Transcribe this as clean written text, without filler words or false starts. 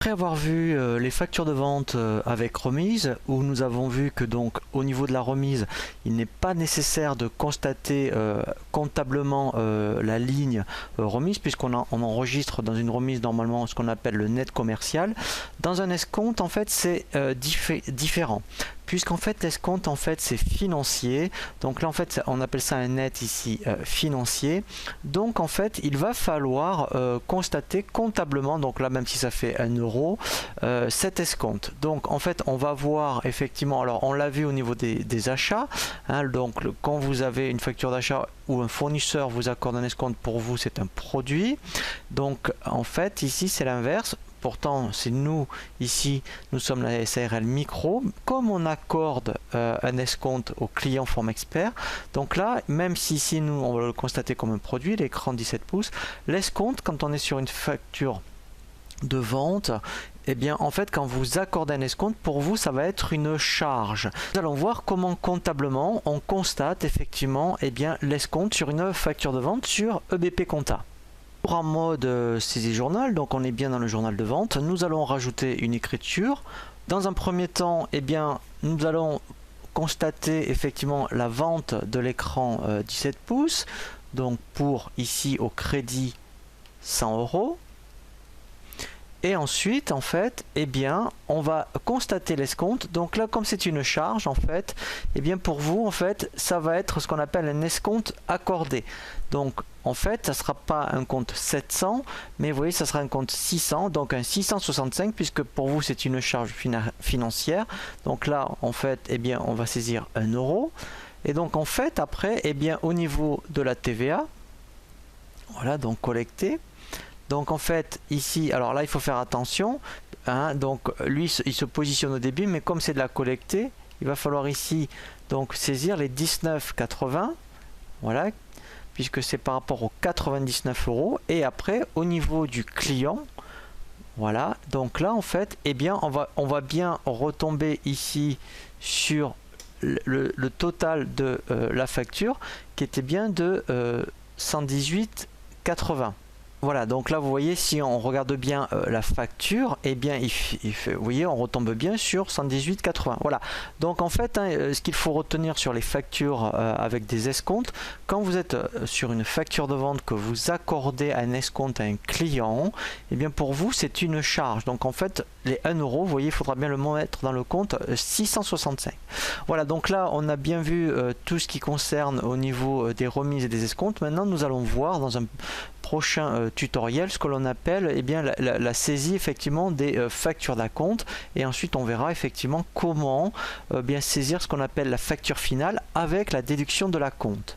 Après avoir vu les factures de vente avec remise, où nous avons vu que donc au niveau de la remise, il n'est pas nécessaire de constater comptablement la ligne remise, puisqu'on on enregistre dans une remise normalement ce qu'on appelle le net commercial. Dans un escompte, en fait, c'est différent. Puisqu'en fait l'escompte en fait c'est financier, donc là en fait on appelle ça un net ici financier, donc en fait il va falloir constater comptablement, donc là même si ça fait 1 euro, cet escompte. Donc en fait on va voir effectivement, alors on l'a vu au niveau des achats, hein, donc quand vous avez une facture d'achat où un fournisseur vous accorde un escompte, pour vous c'est un produit, donc en fait ici c'est l'inverse. Pourtant, c'est nous, ici, nous sommes la SARL Micro. Comme on accorde un escompte au client Forme Expert, donc là, même si ici, nous, on va le constater comme un produit, l'écran 17 pouces, l'escompte, quand on est sur une facture de vente, eh bien, en fait, quand vous accordez un escompte, pour vous, ça va être une charge. Nous allons voir comment, comptablement, on constate effectivement eh bien, l'escompte sur une facture de vente sur EBP Compta. En mode saisie journal, donc on est bien dans le journal de vente, nous allons rajouter une écriture. Dans un premier temps, eh bien, nous allons constater effectivement la vente de l'écran 17 pouces, donc pour ici au crédit 100 euros. Et ensuite, en fait, eh bien, on va constater l'escompte. Donc là, comme c'est une charge, en fait, eh bien, pour vous, en fait, ça va être ce qu'on appelle un escompte accordé. Donc, en fait, ça ne sera pas un compte 700, mais vous voyez, ça sera un compte 600, donc un 665, puisque pour vous, c'est une charge financière. Donc là, en fait, eh bien, on va saisir 1 euro. Et donc, en fait, après, eh bien, au niveau de la TVA, voilà, donc collecté. Donc en fait ici, alors là il faut faire attention, hein, donc lui il se positionne au début, mais comme c'est de la collectée, il va falloir ici donc saisir les 19,80, voilà, puisque c'est par rapport aux 99 euros. Et après au niveau du client, voilà, donc là en fait, eh bien on va bien retomber ici sur le total de la facture qui était bien de 118,80. Voilà, donc là vous voyez, si on regarde bien la facture, eh bien vous voyez, on retombe bien sur 118,80. Voilà, donc en fait, hein, ce qu'il faut retenir sur les factures avec des escomptes, quand vous êtes sur une facture de vente que vous accordez un escompte à un client, eh bien pour vous c'est une charge. Donc en fait, les 1 euro, vous voyez, il faudra bien le mettre dans le compte 665. Voilà, donc là on a bien vu tout ce qui concerne au niveau des remises et des escomptes. Maintenant nous allons voir dans un prochain tutoriel ce que l'on appelle eh bien, la saisie effectivement des factures d'acompte, et ensuite on verra effectivement comment bien saisir ce qu'on appelle la facture finale avec la déduction de l'acompte.